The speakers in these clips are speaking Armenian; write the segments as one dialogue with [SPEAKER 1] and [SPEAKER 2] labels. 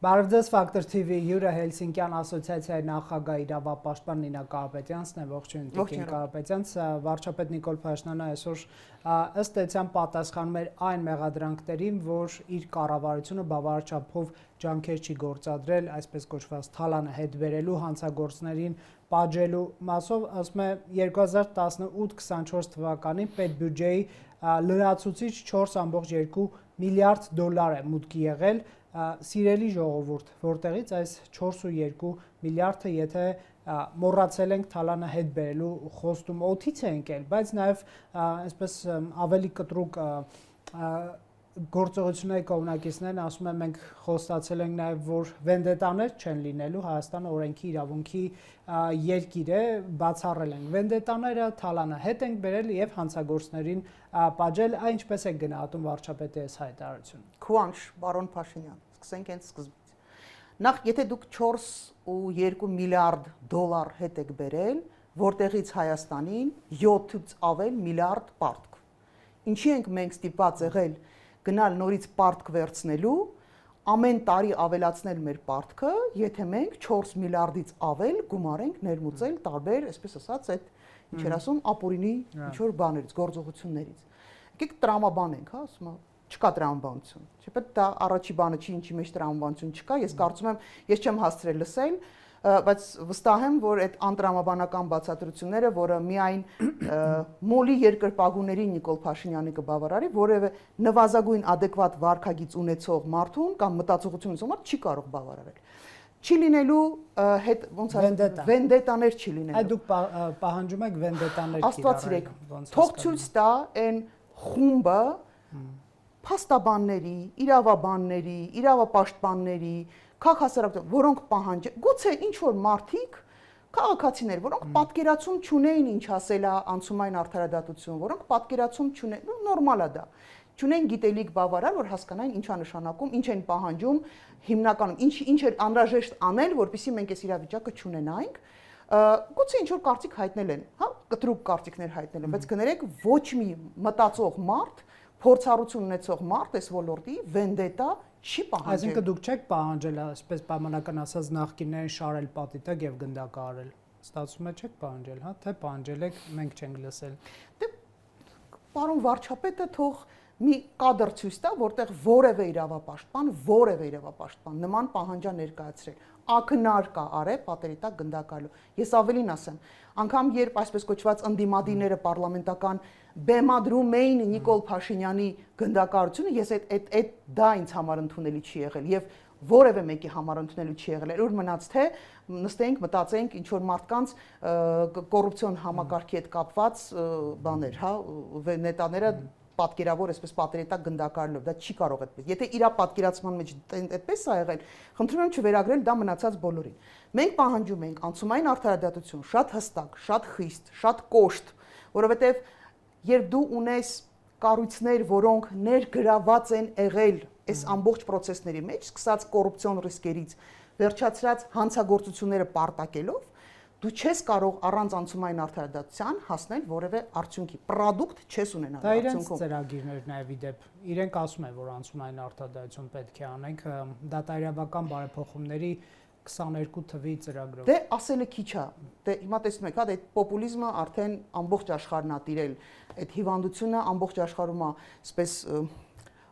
[SPEAKER 1] Բարևձեզ Ֆակտոր TV հյուրը Հելսինկյան ասոցիացիայի նախագահ իրավապաշտպան Նինա Կարապետյանցն է, ողջույն Տիկին Կարապետյանց, վարչապետ Նիկոլ Փաշինյանը այսօր ըստ էության պատասխանում էր այն մեղադրանքներին, որ իր կառավարությունը բավարար չափով ջանքեր չի գործադրել, այսպես կոչված թալանը հետ բերելու հանցագործներին պատժելու մասով, ասում է 2018-24 թվականին պետբյուջեի լրացուցիչ 4.2 միլիարդ դոլար է մուտք եղել Սիրելի ժողովուրդ, որտեղից այս 4.2 միլիարդը եթե մոռացել ենք թալանը հետ բերելու խոստումը օդից է ընկել, բայց նաև այսպես ավելի կտրուկ գործողությունների կողմնակիցներն ասում են մենք խոստացել ենք նաև որ վենդետաներ չեն լինելու Հայաստանը օրենքի իրավունքի երկիր է բացառել ենք վենդետաները թալանը հետ ենք բերել եւ հանցագործներին պատժել այն ինչպես է գնահատում վարչապետի այս հայտարարությունը
[SPEAKER 2] Քուանշ բարոն Փաշինյան սկսենք հենց սկզբից նախ եթե դուք 4.2 միլիարդ դոլար հետ եք բերել որտեղից Հայաստանին 7-ից ավել միլիարդ պարտք ինչի ենք մենք ստիպված եղել գնալ նորից պարտք վերցնելու, ամեն տարի ավելացնել մեր պարտքը, եթե մենք 4 միլիարդից ավել գումար ենք ներմուծել տարբեր, այսպես ասած, այդ ինչ էր ասում, ապօրինի ինչ-որ բաներից, գործողություններից։ Եկեք տրամաբան ենք, հա, ասում եմ, չկա տրամաբանություն։ Չպետք դա առաջի բանը չի, ինչի մեջ տրամաբանություն չկա, ես կարծում եմ, ես չեմ հասցրել լսել, բայց վստահ եմ, որ այդ անտրամաբանական բացատրությունները, որը միայն մոլի երկրպագուների Նիկոլ Փաշինյանի կբավարարի, որևէ նվազագույն adekvat վարքագիծ ունեցող մարդուն կամ մտածողություն ունեցող մարդ չի կարող բավարարել։ Չի լինելու հետ ոնց ասած վենդետաներ չի լինելու։
[SPEAKER 1] Այդ դուք պահանջում եք վենդետաներ
[SPEAKER 2] Աստված իրեք, թող ցույց տա այն խումբը փաստաբանների, իրավաբանների, իրավապաշտպանների քաղաքասարակություն, որոնք պահանջեն, գուցե ինչ-որ մարդիկ, քաղաքացիներ, որոնք պատկերացում չունեին ինչ ասել է անցումային արդարադատություն, որոնք պատկերացում չունեն, նորմալ է դա, չունեն գիտելիք բավարար, որ հասկանային ինչա նշանակում, ինչ են պահանջում, հիմնականում, ինչ էր անհրաժեշտ անել, որպեսզի մենք այս իրավիճակը չունենայինք, գուցե ինչ-որ կարծիք հայտնել են, հա, կտրուկ կարծիքներ հայտնել են, բայց կներեք ոչ մի մտածող մարդ, փորձառություն ունեցող մարդ այս ոլորտի վենդետա չի պահանջել։
[SPEAKER 1] Այսինքն դուք չեք պահանջել, այսպես պայմանական ասած նախկիններին շարել պատիտակ եւ գնդակահարել։ Ստացվում է չեք պահանջել, հա, թե պահանջել եք, մենք չենք լսել։
[SPEAKER 2] Դե պարոն վարչապետը թող մի կադր ցույց տա, որտեղ որևէ իրավապաշտպան նման պահանջա ներկայացրել։ Ակնար կա արե պատերի տակ գնդակահարելու։ Ես ավելին ասեմ, անգամ երբ այսպես կոչված ընդդիմադիրները պարլամենտական բեմադրում էին Նիկոլ Փաշինյանի գնդակահարությունը, ես այդ դա ինձ համար ընդունելի չի եղել եւ որևէ մեկի համար ընդունելի չի եղել։ Ուր մնաց թե նստենք, մտածենք ինչ որ մարդկանց կոռուպցիոն համակարգի հետ կապված բաներ, հա, նետաները պատկերավոր այսպես պատերի տակ գնդակահարելով, դա չի կարող այդպես։ Եթե իր պատկերացման մեջ այդպես է եղել, խնդրում եմ չվերագրել դա մնացած բոլորին։ Մենք պահանջում ենք անցումային արդարադատություն, շատ հստակ, շատ խիստ, շատ կոշտ, որովհետեւ երբ դու ունես կառույցներ, որոնք ներգրաված են եղել այս ամբողջ process-ների մեջ, սկսած կոռուպցիոն ռիսկերից, վերջացրած հանցագործությունները պարտակելով, դու չես կարող առանց անցումային արդարադատության հասնել որևէ արդյունքի, պրոդուկտ չես ունենալ
[SPEAKER 1] արդյունքում։ Դա իրենց ծրագիրներն է իդեպ։ Իրենք ասում են, որ անցումային արդարադատություն պետք է անենք դատարանական բարեփոխումների 22 թվի ծրագրով։
[SPEAKER 2] Դե ասելը քիչ է։ Դե հիմա տեսնում եք, հա, այդ պոպուլիզմը արդեն ամբողջ աշխարհն է տիրել։ Այդ հիվանդությունը ամբողջ աշխարհում է, այսպես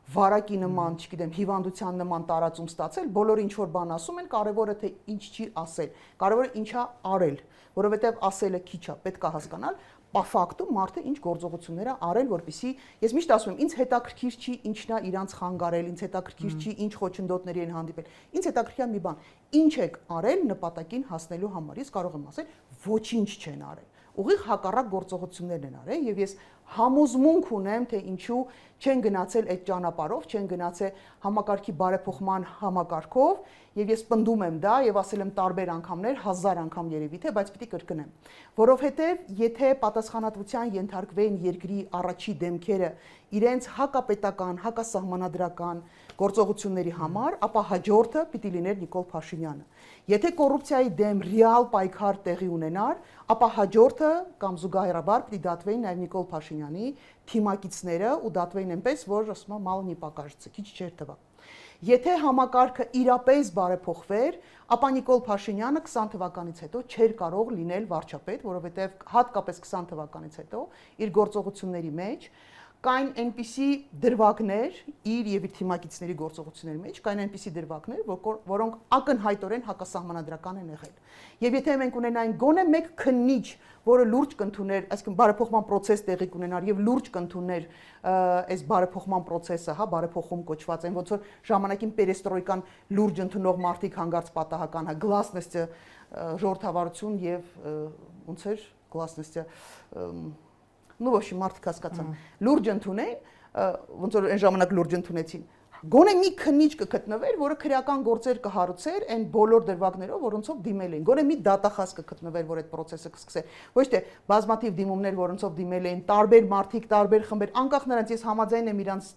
[SPEAKER 2] վարակի նման, չգիտեմ, հիվանդության նման տարածում ստացել, բոլորը ինչ որ բան ասում են, կարևորը թե ինչ չի ասել, կարևորը ինչա արել, որովհետև ասելը քիչ է, պետք է հասկանալ, ֆակտում մարդը ինչ գործողություններ է արել, որպեսզի ես միշտ ասում եմ, ինձ հետաքրքիր չի ինչն է իրանց խանգարել, ինձ հետաքրքիր չի ինչ խոչընդոտների են հանդիպել, ինձ հետաքրքիր է մի բան, ինչ եք արել նպատակին հասնելու համար, ես կարող եմ ասել, ոչինչ չեն արել, ուղիղ հակառակ գործողություններն են արել եւ ես համոզմունք ունեմ, թե ինչու չեն գնացել այդ ճանապարհով, չեն գնացել համակարգի բարեփոխման համակարգով եւ ես պնդում եմ դա եւ ասել եմ տարբեր անգամներ, 1000 անգամ երևի թե, բայց պիտի կրկնեմ, որովհետեւ եթե պատասխանատվության ենթարկվեն երկրի առաջի դեմքերը իրենց հակապետական, հակասահմանադրական գործողությունների համար, ապա հաջորդը պիտի լիներ Նիկոլ Փաշինյանը։ Եթե կոռուպցիայի դեմ ռեալ պայքար տեղի ունենար, ապա հաջորդը կամ զուգահեռաբար պիտի դատվեին նաև Նիկոլ Փաշինյանի թիմակիցները ու դատվեին այնպես, որ ասում եմ մալը նի պակաժցը, քիչ չէր տվա։ Եթե համակարգը իրապես բարեփոխվեր, ապա Նիկոլ Փաշինյանը 20 թվականից հետո չէր կարող լինել վարչապետ, որովհետև հատկապես 20 թվականից հետո իր գործողությունների մեջ կային այնպիսի դրվագներ իր եւ իր թիմակիցների գործողությունների մեջ, կային այնպիսի դրվագներ, որոնք ակնհայտորեն հակասահմանադրական են եղել։ Եվ եթե մենք ունենայինք գոնե մեկ քննիչ, որը լուրջ կընդուներ, այսինքն բարեփոխման process տեղի կունենար եւ լուրջ կընդուներ այս բարեփոխման process-ը, հա, բարեփոխում կոչված են, ոնց որ ժամանակին պերեստրոյկան լուրջ ընդունող մարդիկ հանգարց պատահական, հա, գլասնեսը ժողովրդավարություն եւ ոնց էր գլասնեսը ну вообще մարդիկ հասկացան լուրջ ընդունեն ոնց որ այն ժամանակ լուրջ ընդունեցին գոնե մի քննիչ կգտնվեր որը քրեական գործեր կհարուցեր այն բոլոր դրվագներով որոնցով դիմել էին գոնե մի դատախազ կգտնվեր որ այդ process-ը կսկսեր ոչ թե բազմաթիվ դիմումներ որոնցով դիմել էին տարբեր մարդիկ տարբեր խմբեր անկախ նրանց ես համաձայն եմ իրանց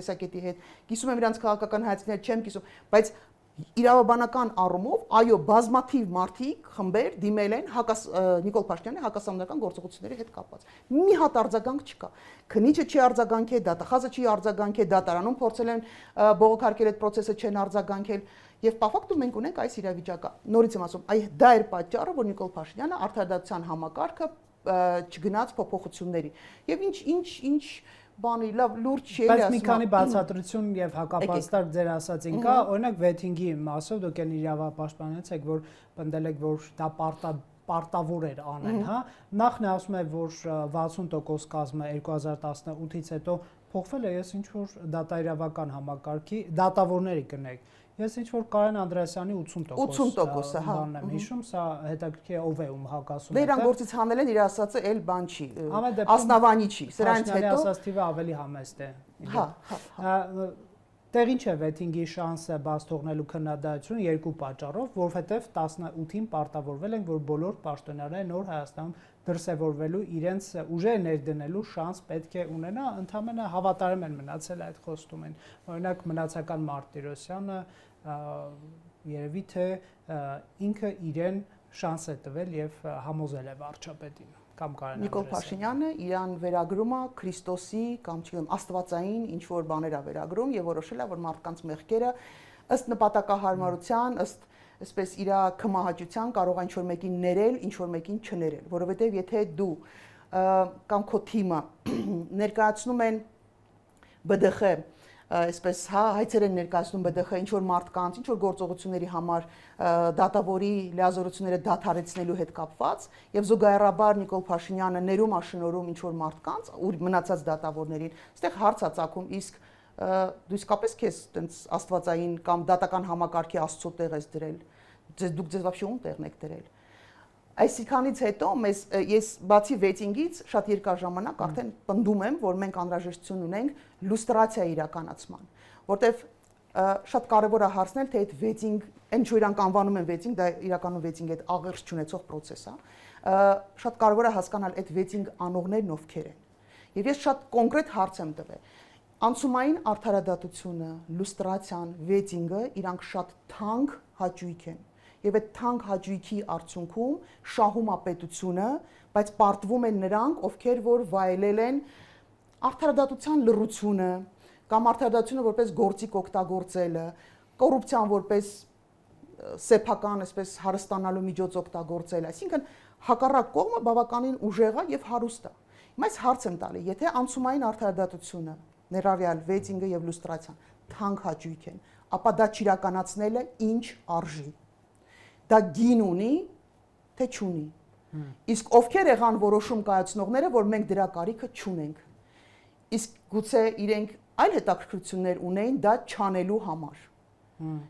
[SPEAKER 2] տեսակետի հետ կիսում եմ իրանց քաղաքական հայացքներ չեմ կիսում բայց իրավաբանական առումով այո բազմաթիվ մարդիկ խմբեր դիմել են Նիկոլ Փաշինյանի հակասահմանադրական գործողությունների հետ կապված մի հատ արձագանք չկա քննիչը չի արձագանքել դատախազը չի արձագանքել դատարանում փորձել են բողոքարկել այդ process-ը չեն արձագանքել եւ պաֆակտում մենք ունենք այս իրավիճակը նորից եմ ասում այ դա էր պատճառը որ Նիկոլ Փաշինյանը արդարադատության համակարգը չգնաց փոփոխությունների եւ ինչ բանի լավ լուրջ չի
[SPEAKER 1] բայց մի քանի բացատրություն եւ հակապաստառ ձեր ասածին կա օրինակ վեթինգի մասով դուք այն իրավապաշտպանից եք որ պնդել եք որ դա պարտավոր էր անեն հա նախն է ասում է որ 60% կազմը 2018-ից հետո փոխվել է ես ինչ որ դատաիրավական համակարգի դատավորների կնեք ես ինչ որ Կարեն Անդրեասյանի
[SPEAKER 2] 80%-ը հա
[SPEAKER 1] բանն եմ հիշում սա հետաքրքիր է ով է ում հակասում
[SPEAKER 2] դե իրան գործից հանել են իր ասածը էլ բան չի ասնավանի չի սրանից հետո
[SPEAKER 1] ասած թիվը ավելի համեստ է
[SPEAKER 2] հա
[SPEAKER 1] տեղին չէ վեթինգի շանսը բաց թողնելու քննադատություն երկու պատճառով որովհետև 18-ին պարտավորվել են որ բոլոր պաշտոնյաները նոր Հայաստանում դրսևորվելու իրենց ուժերը ներդնելու շանս պետք է ունենա ընդհանրապես հավատարիմ են մնացել այդ խոստումին օրինակ մնացական Մարտիրոսյանը երևի թե ինքը իրեն շանս է տվել եւ համոզել է վարչապետին կամ Կարեն
[SPEAKER 2] Նիկոլ Փաշինյանը իրան վերագրում է Քրիստոսի կամ չգիտեմ աստվածային ինչ որ բաներ է վերագրում եւ որոշել է որ մարդկանց մեղքերը ըստ նպատակահարմարության ըստ այսպես իր քմահաճության կարող է ինչ որ մեկին ներել ինչ որ մեկին չներել որովհետեւ եթե դու կամ քո թիմը ներկայացնում են ԲԴԽ այսպես հա հայցեր են ներկայացնում ԲԴԽ ինչ որ մարդկանց ինչ որ գործողությունների համար դատավորի լիազորությունները դադարեցնելու հետ կապված եւ զուգահեռաբար Նիկոլ Փաշինյանը ներում աշնորհում ինչ որ մարդկանց ու մնացած դատավորներին այստեղ հարց է ծագում իսկ դու իսկապես քեզ տենց աստվածային կամ դատական համակարգի աստծո տեղ ես դրել դուք ձեզ вообще ում տեղն եք դրել Այսիքանից հետո ես բացի վեթինգից շատ երկար ժամանակ արդեն պնդում եմ, որ մենք անհրաժեշտություն ունենք լուստրացիա իրականացման, որտեվ շատ կարևոր է հարցնել, թե այդ վեթինգ, այն ինչ իրանք անվանում են վեթինգ, դա իրականում վեթինգ այդ աղերս չունեցող process է, շատ կարևոր է հասկանալ այդ վեթինգ անողներն ովքեր են։ Եվ ես շատ կոնկրետ հարց եմ տվել։ Անցումային արդարադատությունը, լուստրացիան, վեթինգը իրանք շատ թանկ հաճույք են։ Եվ այդ թանկ հաճույքի արդյունքում շահում է պետությունը, բայց պարտվում են նրանք, ովքեր որ վայելել են արդարադատության լռությունը, կամ արդարադատությունը որպես գործիք օգտագործելը, կոռուպցիան որպես սեփական, այսպես հարստանալու միջոց օգտագործելը, այսինքն հակառակ կողմը բավականին ուժեղ է եւ հարուստ է։ Հիմա այս հարց եմ տալի, եթե անցումային արդարադատությունը, ներառյալ վեթինգը եւ լուստրացիան թանկ հաճույք են, ապա դա չիրականացնելը ինչ արժի։ Դա գին ունի, թե չունի։ Իսկ ովքեր եղան որոշում կայացնողները, որ մենք դրա կարիքը չունենք։ Իսկ գուցե իրենք այլ հետաքրքրություններ ունեին դա չանելու համար։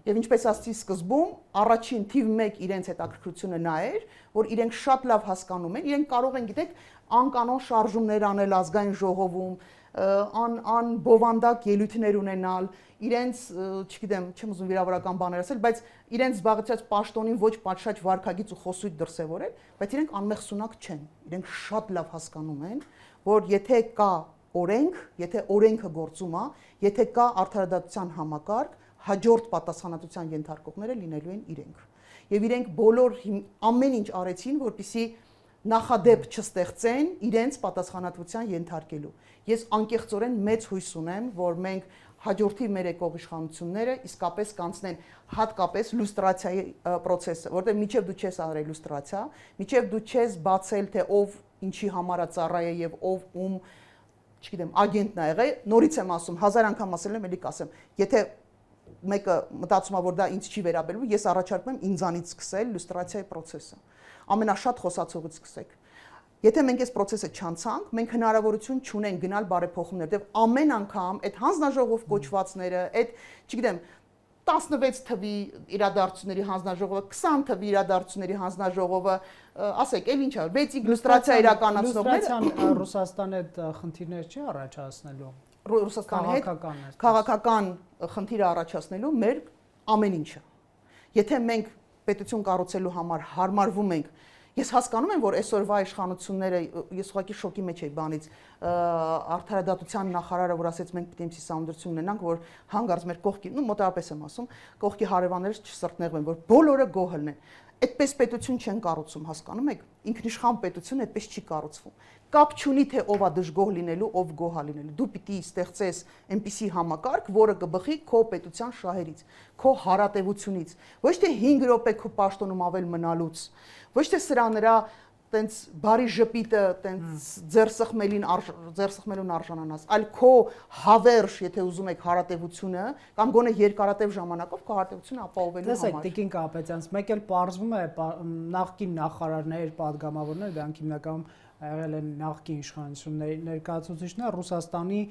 [SPEAKER 2] Եվ ինչպես ասացի սկզբում, առաջին թիվ 1 իրենց հետաքրքրությունը նա էր, որ իրենք շատ լավ հասկանում են, իրենք կարող են, գիտեք, անկանոն շարժումներ անել ազգային ժողովում, անբովանդակ ելույթներ ունենալ, իրենց, չգիտեմ, չեմ ուզում վիրավորական բաներ ասել, բայց իրենց զբաղեցած պաշտոնին ոչ պատշաճ վարքագիծ ու խոսույթ դրսևորել, բայց իրենք անմեղսունակ չեն։ Իրենք շատ լավ հասկանում են, որ եթե կա օրենք, եթե օրենքը գործում է, եթե կա արդարադատության համակարգ, հաջորդ պատասխանատվության ենթարկողները լինելու են իրենք։ Եվ իրենք բոլոր ամեն ինչ արեցին, որպեսզի նախադեպ չստեղծեն իրենց պատասխանատվության ենթարկելու։ Ես անկեղծորեն մեծ հույս ունեմ, որ մենք հաջորդի մեր եկող իշխանությունները իսկապես կանցնեն հատկապես լուստրացիայի process-ը, որտեղ միջև դու չես արել լուստրացիա, միջև դու չես բացել թե ով ինչի համար է ծառայել եւ ով ում, չգիտեմ, ագենտն ա եղել, նորից եմ ասում, 1000 անգամ ասել եմ, ելի կասեմ, եթե մեկը մտածում է, որ դա ինձ չի վերաբերվում, ես առաջարկում եմ ինձանից սկսել լուստրացիայի process-ը։ Ամենաշատ խոսացողից սկսեք։ Եթե մենք այս process-ը չանցանք, մենք հնարավորություն չունենք գնալ բարեփոխումներ, դեպ ամեն անգամ այդ հանձնաժողով կոչվածները, այդ, չգիտեմ, 16 թվի իրադարձությունների հանձնաժողովը, 20 թվի իրադարձությունների հանձնաժողովը, ասեք, էլ ինչ է, 6 լուստրացիա իրականացնողները
[SPEAKER 1] Ռուսաստանի այդ խնդիրներ չի առաջացնելու։
[SPEAKER 2] Ռուսաստանի հետ քաղաքական խնդիրը առաջացնելու մեր ամեն ինչը։ Եթե մենք պետություն կառուցելու համար հարմարվում ենք, ես հասկանում եմ, որ այսօրվա իշխանությունները, ես ուղղակի շոկի մեջ եի բանից, արդարադատության նախարարը, որ ասեց մենք պիտի սահմանադրություն ունենանք, որ հանգարց մեր կողքի, մոտավորապես եմ ասում, կողքի հարևաններից չսրտնեղվեն, որ բոլորը գոհ լինեն։ Այդպես պետություն չեն կառուցում, հասկանում եք, ինքնիշխան պետություն այդպես չի կառուցվում։ Կապ չունի թե ով է դժգոհ լինելու, ով գոհ է լինելու։ Դու պիտի ստեղծես այնպիսի համակարգ, որը կբխի քո պետության շահերից, քո հարատևությունից, ոչ թե 5 րոպե քո պաշտոնում ավել մնալուց, ոչ թե սրա նրա տենց բարի ժպիտը, տենց ձերսխմելուն արժանանաս, այլ քո հավերժ, եթե ուզում եք հարատևությունը, կամ գոնե երկարատև ժամանակով քո հարատևությունը ապահովելու համար։
[SPEAKER 1] Տեսեք, Տիկին Կապետյանց, մեկ էլ պարզվում է նախկին նախարարներ, падգամավորներ, դրանք հիմնականում եղել են նախկին իշխանությունների ներկայացուցիչները, Ռուսաստանի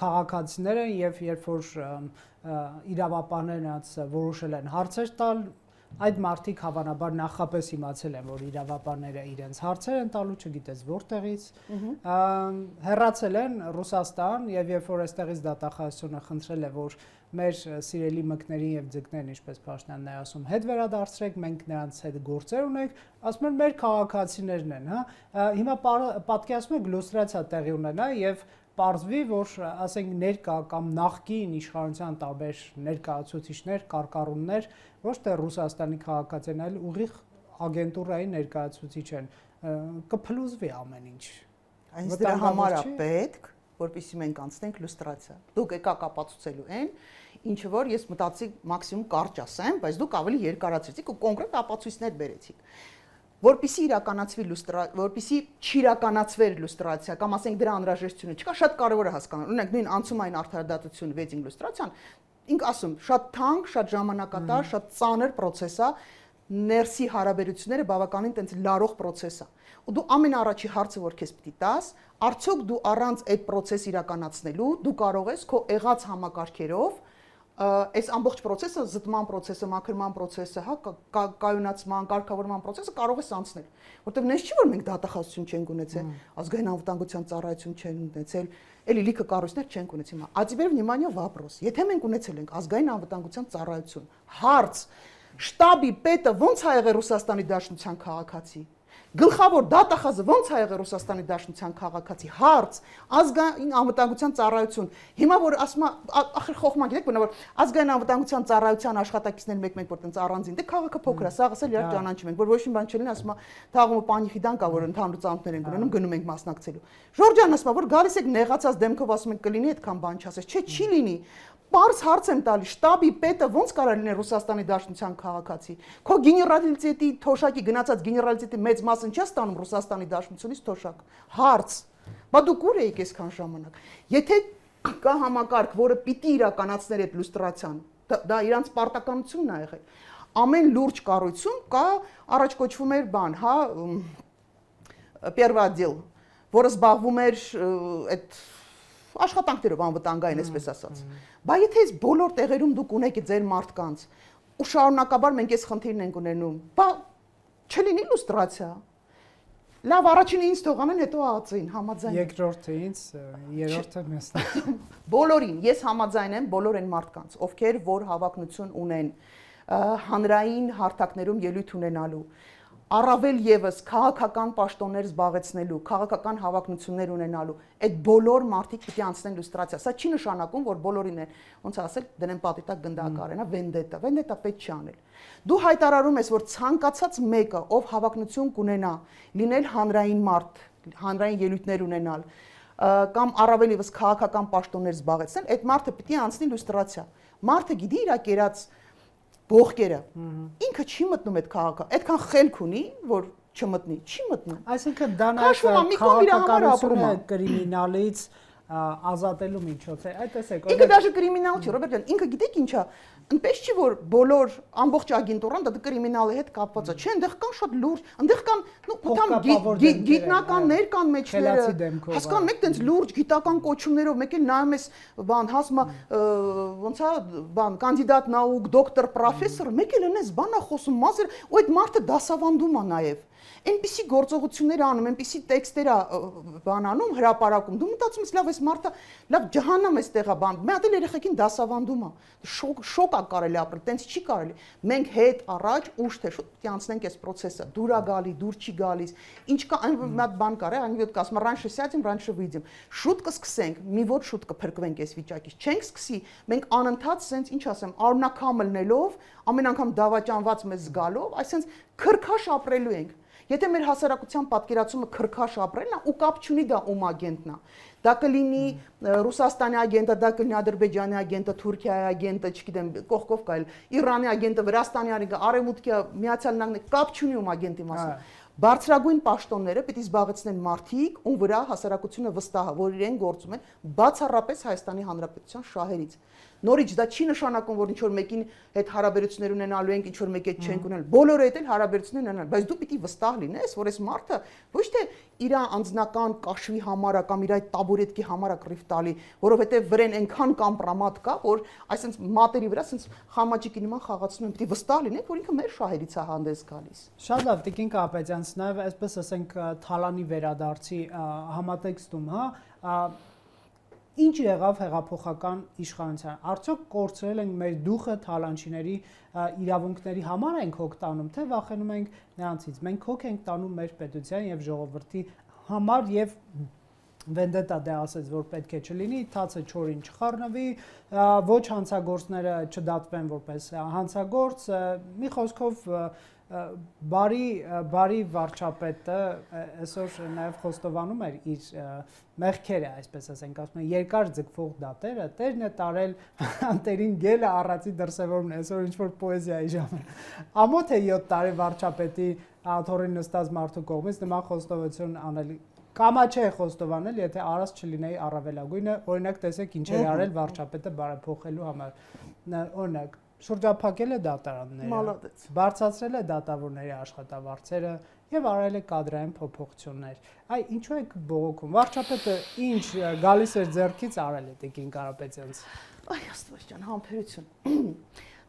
[SPEAKER 1] քաղաքացիները եւ երբ որ իրավապահներն նրանց որոշել են հարցեր տալ, այդ մարդիկ հավանաբար նախապես իմացել են, որ իրավապահները իրենց հարցեր են տալու, չգիտես որտեղից, հեռացել են Ռուսաստան եւ երբ որ այստեղից դատախազությունը խնդրել է, որ մեր սիրելի մկներին եւ ձկներին, ինչպես Փաշինյանն է ասում, հետ վերադարձրեք, մենք նրանց հետ գործեր ունենք, ասում են մեր քաղաքացիներն են, հա։ Հիմա պատկերացնում եք լուստրացիա տեղի ունենա եւ պարզվի, որ ասենք ներկա կամ նախկին իշխանության տարբեր ներկայացուցիչներ, կարկառուններ ոչ թե Ռուսաստանի քաղաքացիներ, այլ ուղիղ ագենտուրայի ներկայացուցիչ են, կփլուզվի ամեն ինչ։
[SPEAKER 2] Այս դրա համար է պետք, որպեսզի մենք անցնենք լուստրացիա։ Դուք եկաք ապացուցելու են, ինչը որ ես մտածի մաքսիմում կարճ ասեմ, բայց դուք ավելի երկարացրեցիք ու կոնկրետ ապացույցներ բերեցիք։ Որպեսզի իրականացվի որպեսզի չիրականացվեր լուստրացիա կամ ասենք դրա անհրաժեշտությունը չկա, շատ կարևոր է հասկանալ։ Օրինակ նույն անցումային արդարադատություն վեծինգ լուստրացիան, ինք ասում, շատ թանկ, շատ ժամանակատար, շատ ծանր process է, ներսի հարաբերությունները բավականին տենց լարող process է։ Ու դու ամենաառաջի հարցը որ քեզ պիտի տաս, արդյոք դու առանց այդ process իրականացնելու դու կարող ես քո եղած համակարգերով այս ամբողջ process-ը, զտման process-ը, մաքրման process-ը, հա, կայունացման, կարգավորման process-ը կարող ես անցնել, որտեղ նես չի որ մենք դատախազություն չենք ունեցել, ազգային անվտանգության ծառայություն չեն ունեցել, էլի լիքը կառույցներ չենք ունեցել։ Հիմա Ադիբեր վնիմանիա вопрос։ Եթե մենք ունեցել ենք ազգային անվտանգության ծառայություն, հարց, շտաբի պետը ո՞նց ա եղել Ռուսաստանի Դաշնության քաղաքացի։ Գլխավոր դատախազը ո՞նց ա եղել Ռուսաստանի Դաշնության քաղաքացի, հարց, ազգային անվտանգության ծառայություն։ Հիմա որ ասում ախր խոխմա գիտեք, բնավոր ազգային անվտանգության ծառայության աշխատակիցներ մեկ-մեկ որ տենց առանձին, դե քաղաքը փոքր է, սաղ ասել իրար ճանաչում ենք, որ ոչ մի բան չլինի, ասում թաղումը պանիխիդան կա, որ ընդհանուր ծանոթներ են գնում, գնում ենք մասնակցելու։ Ժորժան ասում որ գալիս եք նեղացած դեմքով ասում եք կլինի այդքան բան չասես, չէ, չի լինի։ Պարզ հարց եմ տալի, շտաբի պետը ո՞նց կարող լինի Ռուսաստանի Դաշնության քաղաքացի։ Քո գեներալիտետի թոշակի գնացած գեներալիտետի մեծ մասն չի ստանում Ռուսաստանի Դաշնությունից թոշակ։ Հարց։ Բա դուք ուր եք այսքան ժամանակ։ Եթե կա համակարգ, որը պիտի իրականացներ այդ լուստրացիան, դա իրանց պարտականությունն է եղել։ Ամեն լուրջ կառույցում կա առաջ կոչվում էր բան, հա, первый отдел, որը զբաղվում էր այդ աշխատանքներով անվտանգային, այսպես ասած։ Բա եթե այս բոլոր տեղերում դուք ունեք ձեր մարդկանց, ու շարունակաբար մենք այս խնդիրն ենք ունենում, բա չլինի լուստրացիա։ Լավ, առաջինը ինձ թողանեն, հետո ԱԱՑ-ին, համաձայն։
[SPEAKER 1] Երկրորդը ինձ, երրորդը մեզ։
[SPEAKER 2] Բոլորին, ես համաձայն եմ բոլոր այն մարդկանց, ովքեր որ հավակնություն ունեն հանրային հարթակներում ելույթ ունենալու, առավել եւս քաղաքական պաշտոններ զբաղեցնելու, քաղաքական հավակնություններ ունենալու, այդ բոլոր մարդիկ պիտի անցնեն լուստրացիա։ Սա չի նշանակում, որ բոլորին են, ոնց ասել, դնեն պատիտակ գնդակարեն, վենդետա, վենդետա պետք չի անել։ Դու հայտարարում ես, որ ցանկացած մեկը, ով հավակնություն կունենա, լինել հանրային մարդ, հանրային ելույթներ ունենալ, կամ առավել եւս քաղաքական պաշտոններ զբաղեցնել, այդ մարդը պիտի անցնի լյուստրացիա։ Մարդը գիտի իր կերած բողկերը։ Ինքը չի մտնում այդ քաղաքը։ Այդքան խելք ունի, որ չմտնի, չի մտնում։
[SPEAKER 1] Այսինքն դա նաև քաղաքականությունը կրիմինալից ազատելու միջոց է։ Այդ տեսեք,
[SPEAKER 2] ինքը դաժե կրիմինալ չի, Ռոբերտ ջան, ինքը գիտեք ինչա, այնպես չի որ բոլոր ամբողջ ագենտուրան դա կրիմինալի հետ կապված է, չէ, այնտեղ կան շատ լուրջ, այնտեղ կան, գիտնականներ կան մեջները, հասկանում եք, տենց լուրջ գիտական կոչումներով, մեկ էլ նայում ես, բան, հասմա, ոնց է, բան, կանդիդատ նաուկ, դոկտոր, պրոֆեսոր, մեկ էլ ունես բանա խոսում, մազեր, ու այդ մարդը դասավանդում է նաև։ Այնպիսի գործողություններ անում, այնպիսի տեքստեր բան անում, հրապարակում։ Դու մտածում ես, լավ, այս մարդը լավ ջահանամ էս տեղա բան։ Մի հատ էլ երեխեքին դասավանդում է։ Շոկ է կարելի ապրել, տենց չի կարելի։ Մենք հետ առաջ ուշ թե շուտ պիտի անցնենք այս process-ը։ Դուր է գալի, դուր չի գալիս։ Ինչ կա, մի հատ բան կար, անգլիոտ կասում, раньше сядем, раньше выйдем։ Շուտ կսկսենք, մի ոչ շուտ կփրկվենք այս վիճակից։ Չենք սկսի, մենք անընդհատ սենց, ինչ ասեմ, արունակամ լնելով, ամեն անգամ դավաճանված մեզ զգալով, այսինքն քրքաշ ապրելու ենք։ Եթե մեր հասարակության պատկերացումը քրքաշ ապրելն է, ու կապ չունի դա ում ագենտն է։ Դա կլինի Ռուսաստանի ագենտը, դա կլինի Ադրբեջանի ագենտը, Թուրքիայի ագենտը, չգիտեմ, կողքով կայել, Իրանի ագենտը, Վրաստանի ագենտը, Արևմուտքի, Միացյալ Նահանգների կապ չունի ում ագենտի մասին։ Բարձրագույն պաշտոնները պիտի զբաղեցնեն մարդիկ, ում վրա հասարակությունը վստահ է, որ իրեն գործում են բացառապես Հայաստանի Հանրապետության շահերից։ Նորից դա չի նշանակում, որ ինչ որ մեկին հետ հարաբերություններ ունենալու ենք, ինչ որ մեկի հետ չենք ունենալ։ Բոլորը հետ էլ հարաբերություններ ունենալ, բայց դու պիտի վստահ լինես, որ այս մարդը ոչ թե իր անձնական կաշվի համար կամ իր այդ տաբուրետկի համար է կռիվ տալի, որովհետև վրեն այնքան կամպրամատ կա, որ այսպես մատերի վրա այսպես խամաճիկի նման խաղացնում են, պիտի վստահ լինեք, որ ինքը մեր շահերից է հանդես գալիս։
[SPEAKER 1] Շատ լավ, Տիկին Կապետյան, նաև այսպես ասենք Թալանի վերադարձի համատեքստում, հա, ինչ եղավ հեղափոխական իշխանության։ Արդյոք կորցրել ենք մեր դուխը թալանչիների իրավունքների համար ենք հոգ տանում, թե վախենում ենք նրանցից։ Մենք հոգ ենք տանում մեր պետության եւ ժողովրդի համար եւ վենդետա դե ասեց, որ պետք է չլինի, թացը չորին չխառնվի, ոչ հանցագործները չդատվեն որպես հանցագործ, մի խոսքով բարի վարչապետը այսօր նաև խոստովանում էր իր մեղքերը, այսպես ասենք, ասում են երկար ձգվող դատերը, տերն է տարել անտերին գելը առածի դրսևորումն է, այսօր ինչ-որ պոեզիայի ժամ է։ Ամոթ է 7 տարի վարչապետի աթոռին նստած մարդու կողմից նման խոստովություն անել։ Կամա չէ խոստովանել, եթե արած չլինեի առավելագույնը, օրինակ տեսեք ինչ էր արել վարչապետը բարեփոխելու համար։ Օրինակ շրջափակել է դատարանները, բարձրացրել է դատավորների աշխատավարձերը եւ արել է կադրային փոփոխություններ։ Այ ինչու եք բողոքում։ Վարչապետը ինչ գալիս էր ձեռքից արել է Տիկին Կարապետյանց։
[SPEAKER 2] Այ աստված ջան, համբերություն։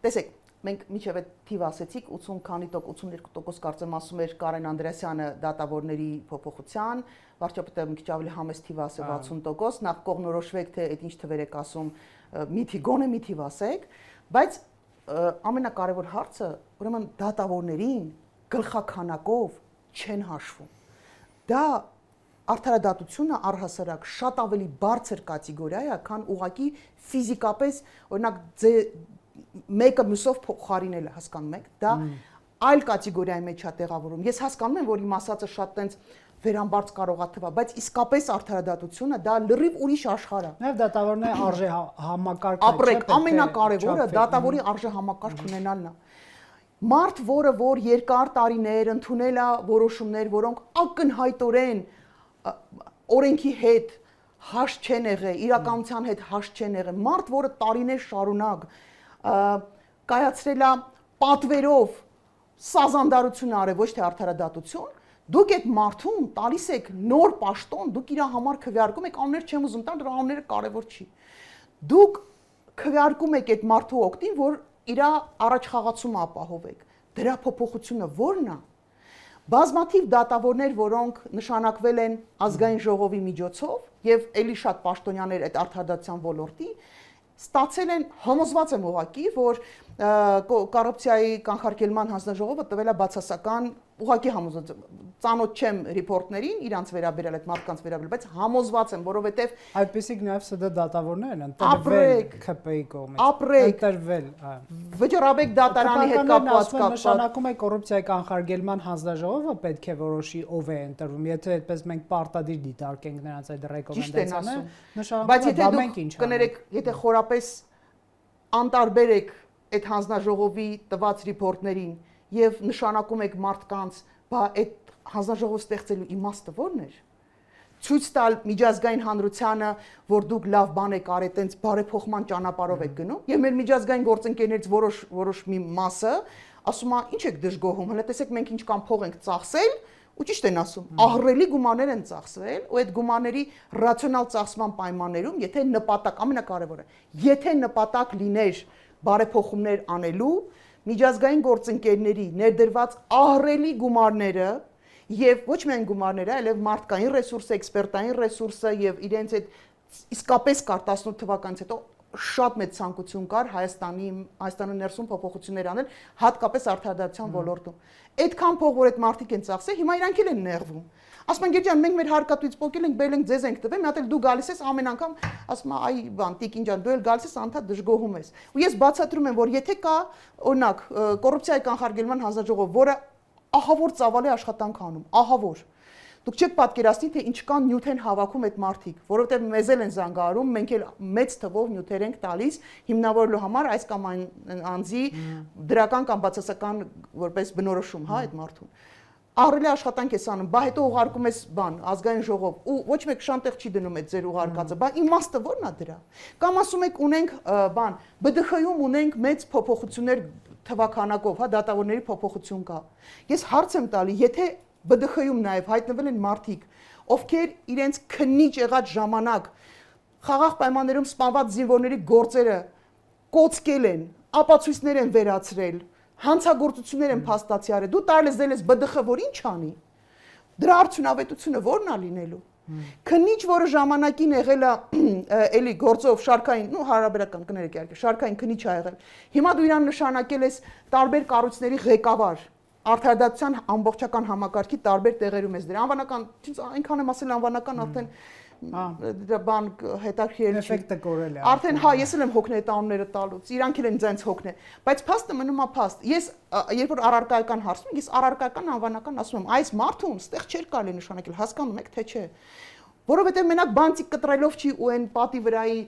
[SPEAKER 2] Տեսեք, մենք միջև այդ թիվ ասեցիք 80 քանի տոկ 82% կարծեմ ասում էր Կարեն Անդրեասյանը դատավորների փոփոխության, վարչապետը մի քիչ ավելի համեստ թիվ ասել 60%, նախ կողնորոշվեք թե այդ ինչ թվեր եք ասում, գոնե մի թիվ ասեք, բայց ամենակարևոր հարցը, ուրեմն դատավորներին գլխաքանակով չեն հաշվում։ Դա արդարադատությունը առհասարակ շատ ավելի բարձր կատեգորիա է, քան ուղղակի ֆիզիկապես, օրինակ մեկը մյուսով փոխարինելը, հասկանում եք, դա այլ կատեգորիայի մեջ է տեղավորում։ Ես հասկանում եմ, որ իմ ասածը շատ տենց վերամբարձ կարող է թվա, բայց իսկապես արդարադատությունը դա լրիվ ուրիշ աշխարհ է։
[SPEAKER 1] Նաև դատավորների արժե համակարգը
[SPEAKER 2] ապրեք, ամենակարևորը դատավորի արժե համակարգ ունենալն է։ Մարդ, որ երկար տարիներ ընդունել է որոշումներ, որոնք ակնհայտորեն օրենքի հետ հաշտ չեն եղել, իրականության հետ հաշտ չեն եղել, մարդ, որը տարիներ շարունակ կայացրել է պատվերով սազանդարություն արել, ոչ թե արդարադատություն, դուք այդ մարդուն տալիս եք նոր պաշտոն, դուք իր համար քվեարկում եք, անուններ չեմ ուզում տալ, դրա անունները կարևոր չի։ Դուք քվեարկում եք այդ մարդու օգտին, որ իր առաջխաղացումը ապահովեք։ Դրա փոփոխությունը ո՞րն է։ Բազմաթիվ դատավորներ, որոնք նշանակվել են ազգային ժողովի միջոցով եւ ելի շատ պաշտոնյաներ այդ արդարադատության ոլորտի, ստացել են համոզված եմ ուղղակի, որ կոռուպցիայի կանխարգելման հանձնաժողովը տվել է բացասական ուղղակի համոզված ծանոթ չեմ ռիպորտներին իրանց վերաբերյալ այդ մարդկանց վերաբերյալ, բայց համոզված եմ, որովհետև
[SPEAKER 1] այդպիսիք նաև ՍԴ դատավորներ են ընտրվել ՔՊ-ի կողմից, ընտրվել,
[SPEAKER 2] վճռաբեկ դատարանի հետ կապված
[SPEAKER 1] նշանակում է կոռուպցիայի կանխարգելման հանձնաժողովը պետք է որոշի ով է ընտրվում, եթե այդպես մենք պարտադիր դիտարկենք նրանց այդ ռեկոմենդացիաները, նշանակում է դա մենք ինչ անենք։
[SPEAKER 2] Կներեք, եթե խորապես անտարբեր եք այդ հանձնաժողովի տված ռիպորտներին եւ նշանակում եք մարդկանց, բա այդ հանձնաժողով ստեղծելու իմաստը ո՞րն էր։ Ցույց տալ միջազգային հանրությանը, որ դուք լավ բան եք արել, տենց բարեփոխման ճանապարհով եք գնում, եւ մեր միջազգային գործընկերներից որոշ մի մասը ասում է, ինչ եք դժգոհում, հələ տեսեք մենք ինչքան փող ենք ծախսել, ու ճիշտ են ասում, ահռելի գումարներ են ծախսվել, ու այդ գումարների ռացիոնալ ծախսման պայմաններում, եթե նպատակ, ամենակարևորը, եթե նպատակ լիներ բարեփոխումներ անելու, միջազգային գործընկերների ներդրված ահռելի գումարները եւ ոչ միայն գումարները, այլև մարդկային ռեսուրսը, էքսպերտային ռեսուրսը եւ իրենց այդ իսկապես կար 18 թվականից հետո շատ մեծ ցանկություն կար Հայաստանի ներսում փոփոխություններ անել, հատկապես արդարադատության ոլորտում։ Այդքան փող, որ այդ մարդիկ են ծախսել, հիմա իրանք էլ են նեղվում։ Ասում են Գերջան, մենք մեր հարկատուից փոկել ենք, բերել ենք, ձեզ ենք տվել, մի հատ էլ դու գալիս ես ամեն անգամ, ասում է, այ բան, տիկին ջան, դու էլ գալիս ես անդադ դժգոհում ես։ Ու ես բացատրում եմ, որ եթե կա, օրինակ, կոռուպցիայի կանխարգելման հանձնաժողով, որը ահավոր ծավալի աշխատանք անում, ահավոր։ Դուք չեք պատկերացնի, թե ինչքան նյութ են հավաքում այդ մարդիկ, որովհետև մեզ էլ են զանգահարում, մենք էլ մեծ թվով նյութեր ենք տալիս հիմնավորելու համար այս կամ այն անձի դրական կամ բացասական որպես բնորոշում, հա, այդ մարդուն։ Ահռելի աշխատանք ես անում, բա հետո ուղարկում ես բան, ազգային ժողով, ու ոչ մեկ շանտեղ չի դնում այդ ձեր ուղարկածը, բա իմաստը ո՞րն է դրա։ Կամ ասում եք ունենք բան, ԲԴԽ-ում ունենք մեծ փոփոխություններ թվականակով, հա, դատավորների փոփոխություն կա։ Ես հարց եմ տալի, եթե ԲԴԽ-ում նաև հայտնվել են մարդիկ, ովքեր իրենց քննիչ եղած ժամանակ խաղաղ պայմաններում սպանված զինվորների գործերը կոծկել են, ապացույցներ են վերացրել, հանցագործություններ են փաստացի արել, դու տարել ես դել ես ԲԴԽ, որ ինչ անի։ Դրա արդյունավետությունը ո՞րն է լինելու։ Քննիչ, որը ժամանակին եղել է էլի գործով շարքային, նո հարաբերական կներեք իհարկե, շարքային քննիչ ա եղել։ Հիմա դու իրան նշանակել ես տարբեր կառույցների ղեկավար, արդարադատության ամբողջական համակարգի տարբեր տեղերում ես դրա։ Անվանական, այնքան եմ ասել անվանական արդեն դրա բան հետաքրքիր
[SPEAKER 1] էֆեկտը կորել է։
[SPEAKER 2] Արդեն հա, ես էլ եմ հոգնել այդ անունները տալուց, իրանք էլ են ձենց հոգնել, բայց փաստը մնում է փաստ։ Ես երբ որ առարկայական հարցում եմ, ես առարկայական անվանական ասում եմ, այս մարդուն ստեղ չէր կարելի նշանակել, հասկանում եք թե չէ։ Որովհետև մենակ բանտիկ կտրելով չի ու այն պատի վրայի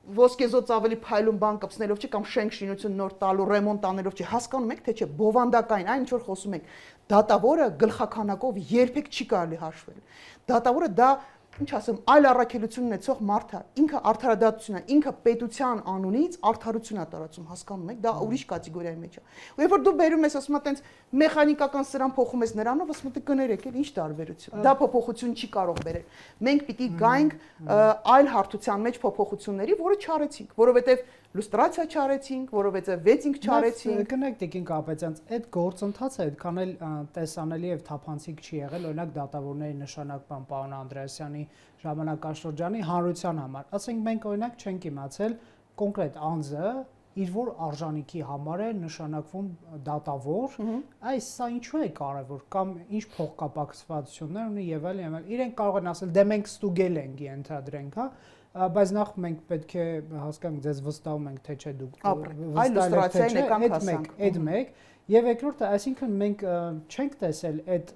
[SPEAKER 2] ոսկեզոծ ավելի փայլուն բան կպցնելով չի կամ շենք շինություն նոր տալու ռեմոնտ անելով չի, հասկանում եք թե չէ, բովանդակային, այն ինչ որ խոսում ենք, դատավորը գլխականակով երբեք չի կարելի հաշվել։ Դատավորը դա ինչ ասեմ, այլ առաքելություն ունեցող մարդ է, ինքը արդարադատություն է, ինքը պետության անունից արդարություն է տարածում, հասկանում եք, դա ուրիշ կատեգորիայի մեջ է։ Ու երբ որ դու բերում ես, ասում ես, տենց մեխանիկական սրան փոխում ես նրանով, ասում ես, կներեք, էլ ինչ տարբերություն։ Դա փոփոխություն չի կարող բերել։ Մենք պիտի գայինք այլ հարթության մեջ փոփոխությունների, որը չարեցինք, որովհետև լուստրացիա չարեցինք, որովհետև վեցինք չարեցինք։
[SPEAKER 1] Կնեք Տիկին Կապետյանց, այդ գործընթացը այդքան էլ տեսանելի եւ թափանցիկ չի եղել, օրինակ դատավորների նշանակման պարոն Անդրեասյանի ժամանակաշրջանի հանրության համար։ Ասենք մենք օրինակ չենք իմացել կոնկրետ անձը իր որ արժանիքի համար է նշանակվում դատավոր, այս սա ինչու է կարևոր կամ ինչ փոխկապակցվածություններ ունի եւ այլն։ Իրենք կարող են ասել, դե մենք ստուգել ենք, ենթադրենք, հա, բայց նախ մենք պետք է հասկանանք, ձեզ վստահում ենք, թե չէ դուք
[SPEAKER 2] իլյուստրացիային եկանք հասանք։
[SPEAKER 1] Այդ մեկ եւ երկրորդը, այսինքն մենք չենք տեսել այդ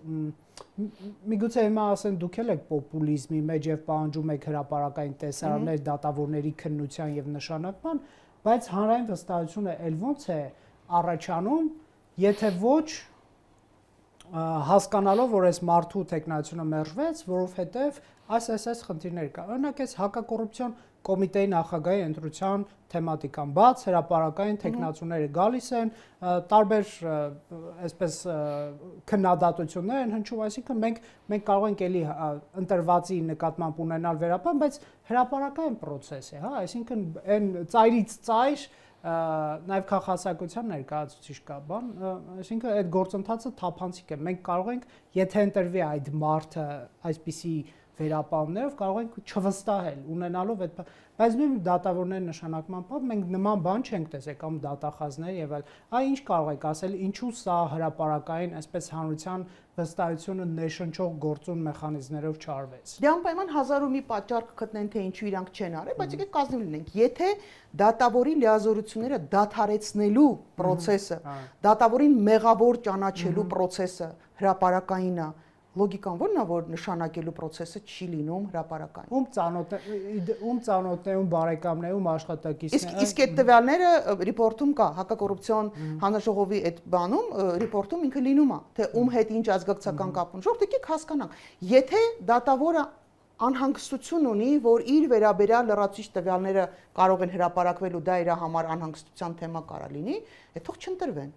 [SPEAKER 1] միգուցե հիմա ասեն դուք էլ եք պոպուլիզմի մեջ եւ պահանջում եք հրապարակային տեսարաններ դատավորների քննության եւ նշանակման, բայց հանրային վստահությունը ել ոնց է առաջանում, եթե ոչ հասկանալով, որ այս մարդու տեխնացիոնը մերժվեց, որովհետեւ այս խնդիրներ կա։ Օրինակ այս հակակոռուպցիոն կոմիտեի նախագահի ընտրության թեմատիկան բաց, հրապարակային տեխնացիաները գալիս են, տարբեր այսպես քննադատություններ են հնչում, այսինքն մենք կարող ենք էլի ընտրվածի նկատմամբ ունենալ վերապան, բայց հրապարակային process է, հա, այսինքն այն ծայրից ծայր նաև քաղաքացիական ներկայացուցիչ կա, բան, այսինքն այդ գործընթացը թափանցիկ է։ Մենք կարող ենք, եթե ընտրվի այդ մարդը այսպիսի վերապահումներով կարող ենք չվստահել, ունենալով այդ բայց նույն դատավորների նշանակման բան մենք նման բան չենք տեսել կամ դատախազներ եւ այլ, այ ինչ կարող եք ասել, ինչու սա հրապարակային այսպես հանրության վստահությունը ներշնչող գործուն մեխանիզմներով չարվեց։
[SPEAKER 2] Դե անպայման հազար ու մի պատճառ կգտնեն թե ինչու իրանք չեն արել, բայց եկեք կազմիլ լինենք, եթե դատավորի լիազորությունները դադարեցնելու process-ը, դատավորին մեղավոր ճանաչելու process-ը հրապարակային է, լոգիկան ո՞րն է, որ նշանակելու process-ը չի լինում հրապարակային։
[SPEAKER 1] Ում ծանոթներում բարեկամներում աշխատակիցներ։
[SPEAKER 2] Իսկ այդ տվյալները ռիպորտում կա, հակակոռուպցիոն հանրաժողովի այդ բանում ռիպորտում ինքը լինում է, թե ում հետ ինչ ազգակցական կապ ունի։ Ժողովուրդ եկեք հասկանանք, եթե դատավորը անհանգստություն ունի, որ իր վերաբերյալ լրացուցիչ տվյալները կարող են հրապարակվել ու դա իր համար անհանգստության թեմա կարա լինի, այդ թող չընտրվեն։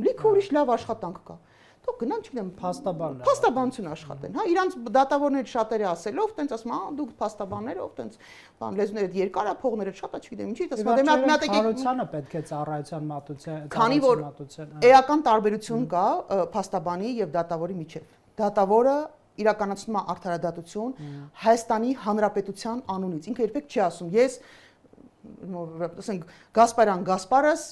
[SPEAKER 2] Լիքը ուրիշ լավ աշխատանք կա։ Թող գնան, չգիտեմ, փաստաբանություն աշխատեն։ Հա, իրանց դատավորները շատերը ասելով, տենց ասում, հա, դուք փաստաբաններով, տենց բան լեզուներդ երկար է, փողները շատ է, չգիտեմ, ինչի, ասում, դե մի հատ
[SPEAKER 1] կառույցանը պետք է ծառայության մատուցեն,
[SPEAKER 2] քանի որ էական տարբերություն կա փաստաբանի եւ դատավորի միջեւ։ Դատավորը իրականացնում է արդարադատություն Հայաստանի Հանրապետության անունից։ Ինքը երբեք չի ասում, ես ասենք Գասպարյան Գասպարս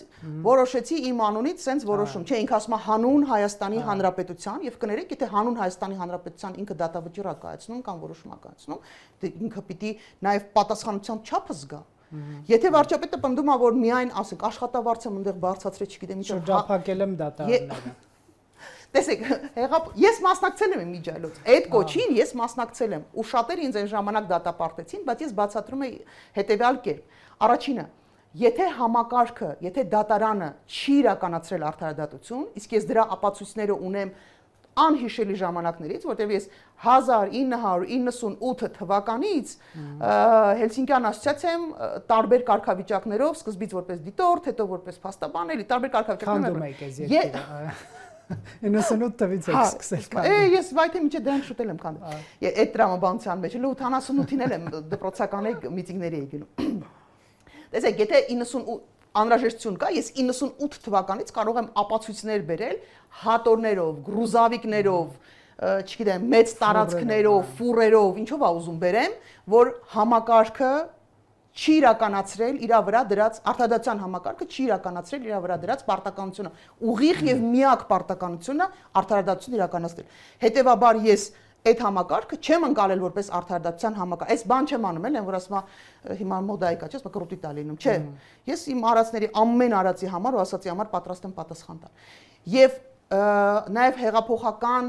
[SPEAKER 2] որոշեցի իմ անունից սենց որոշում, չէ, ինքը ասում է հանուն Հայաստանի Հանրապետության եւ կներեք, եթե հանուն Հայաստանի Հանրապետության ինքը դատավճիռ է կայացնում կամ որոշում է կայացնում, դե ինքը պիտի նաեւ պատասխանատվության չափը զգա։ Եթե վարչապետը պնդում է, որ միայն ասենք աշխատավարձը այնտեղ բարձրացրել, չգիտեմ, ինչ
[SPEAKER 1] շրջափակել եմ դատարանները։
[SPEAKER 2] Տեսեք, ես մասնակցել եմ միջայլոց։ Այդ կոչին ես մասնակցել եմ ու շատերը ինձ այն ժամանակ դատապարտեցին, բայց ես բացատրում եմ հետեւյալ կերպ։ Առաջինը, եթե համակարգը, եթե դատարանը չի իրականացրել արդարադատություն, իսկ ես դրա ապացույցները ունեմ անհիշելի ժամանակներից, որտեղ ես 1998 թվականից Հելսինկյան ասոցիացիայում տարբեր կարգավիճակներով, սկզբից որպես դիտորդ, հետո որպես փաստաբան, էլի տարբեր կարգավիճակներով
[SPEAKER 1] 98 թվականից եք սկսել քանդել։
[SPEAKER 2] Ես վայթե միջի դրանք շուտել եմ քանդել։ Այդ տրամաբանության մեջ, 88-ին էլ եմ դպրոցականի միտինգների էի գնում։ Տեսեք, եթե 98 անհրաժեշտություն կա, ես 98 թվականից կարող եմ ապացույցներ բերել հատորներով, գրուզավիկներով, չգիտեմ, մեծ տարածքներով, ֆուրերով, ինչով ա ուզում բերեմ, որ համակարգը չի իրականացրել իր վրա դրած արդարադատության համակարգը չի իրականացրել իր վրա դրած պարտականությունը, ուղիղ եւ միակ պարտականությունը արդարադատություն իրականացնել։ Հետևաբար ես այդ համակարգը չեմ ընկալել որպես արդարադատության համակարգ։ Այս բան չեմ անում, են որ ասում է հիմա մոդայ կա, չէ՞, կրուտի տա լինում, չէ։ Ես իմ արածների ամեն արածի համար ու ասացի համար պատրաստ եմ պատասխան տալ։ Եվ նաև հեղափոխական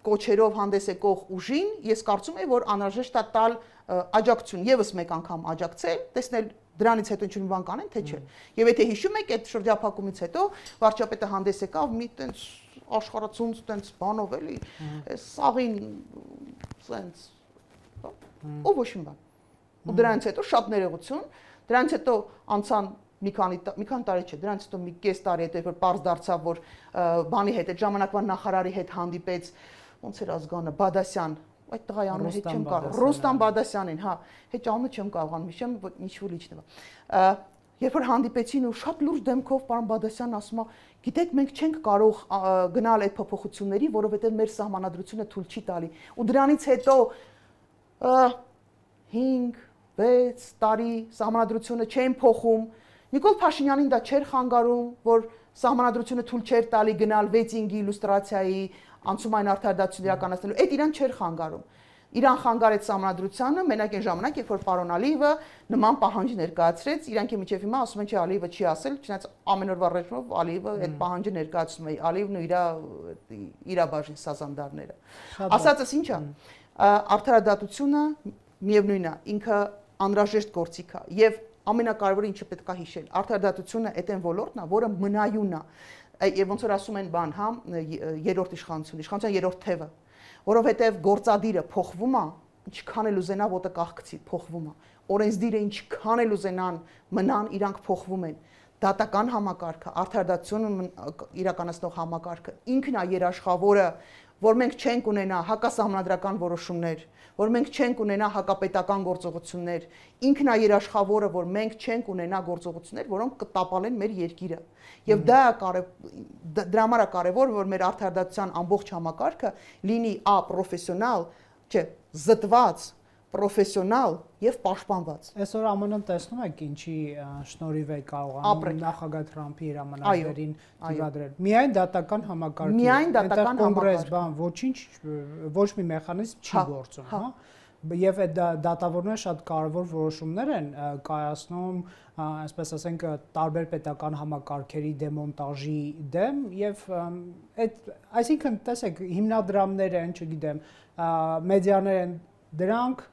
[SPEAKER 2] կոչերով հանդես եկող ուժին ես կարծում եմ, որ անհրաժեշտ է տալ աջակցություն, եւս մեկ անգամ աջակցել, տեսնել դրանից հետո ինչ-որ բան կանեն, թե չէ։ Եվ եթե հիշում եք, այդ շրջափակումից հետո վարչապետը հանդես եկավ մի տենց աշխարհացունց տենց բանով էլի, այս սաղին սենց ու ոչ մի բան։ Ու դրանից հետո շատ ներողություն, դրանից հետո անցան մի քանի տարի չէ, դրանից հետո մի կես տարի հետո որ պարզ դարձավ, որ բանի հետ այդ ժամանակվա նախարարի հետ հանդիպեց, ոնց էր ազգանը, Բադասյան, այդ տղայի անունը հետ չեմ կարող, Ռուստամ Բադասյանին, հա, հետ անունը չեմ կարողանում հիշեմ, ինչ-որ լիչնա։ Երբ որ հանդիպեցին ու շատ լուրջ դեմքով պարոն Բադասյանն ասում է, գիտեք, մենք չենք կարող գնալ այդ փոփոխությունների, որովհետև մեր սահմանադրությունը թույլ չի տալի։ Ու դրանից հետո 5-6 տարի սահմանադրությունը չեն փոխում։ Նիկոլ Փաշինյանին դա չէր խանգարում, որ սահմանադրությունը թույլ չէր տալի գնալ վեյտինգի, իլյուստրացիայի, անցումային արդարադատություն իրականացնելու։ Այդ իրան չէր խանգարում։ Իրան խանգարեց սահմանադրությանը, մենակ այն ժամանակ, երբ որ պարոն Ալիևը նման պահանջ ներկայացրեց, իրանք միջև հիմա ասում են, չէ, Ալիևը չի ասել, չնայած ամեն օրվա ռեժիմով Ալիևը այդ պահանջը ներկայացնում է, Ալիևն ու իր բաժին սազանդարները։ Ասածս ի՞նչ է։ Արդարադատությունը միևնույնն է, ինքը անհրաժեշտ գործիք է եւ ամենակարևորը ինչը պետք է հիշել, արդարադատությունը այդ այն ոլորտն է, որը մնայուն է։ Եվ ոնց որ ասում են բան, հա, երրորդ իշխանության երրորդ թևը, որովհետև գործադիրը փոխվում է, ինչքան էլ ուզենա ոտը կախկցի, փոխվում է։ Օրենսդիրը ինչքան էլ ուզենան մնան, իրանք փոխվում են։ Դատական համակարգը, արդարադատությունը իրականացնող համակարգը ինքն է երաշխավորը, որ մենք չենք ունենա հակասահմանադրական որոշումներ, որ մենք չենք ունենա հակապետական գործողություններ, ինքն է երաշխավորը, որ մենք չենք ունենա գործողություններ, որոնք կտապալեն մեր երկիրը։ Եվ դա դրա համար է կարևոր, որ մեր արդարադատության ամբողջ համակարգը լինի պրոֆեսիոնալ, չէ, զտված, պրոֆեսիոնալ եւ պաշտպանված։
[SPEAKER 1] Այսօր ԱՄՆ-ն տեսնում եք ինչի շնորհիվ է կարողանում նախագահ Թրամփի հրամանատարին դիմադրել։ Միայն դատական համակարգի։
[SPEAKER 2] Միայն դատական
[SPEAKER 1] կոնգրես բան, ոչինչ, ոչ մի մեխանիզմ չի գործում, հա։ Եվ այդ դատավորները շատ կարևոր որոշումներ են կայացնում, այսպես ասենք, տարբեր պետական համակարգերի դեմոնտաժի դեմ եւ այդ, այսինքն, տեսեք, հիմնադրամներ են, չգիտեմ, մեդիաներ են, դրանք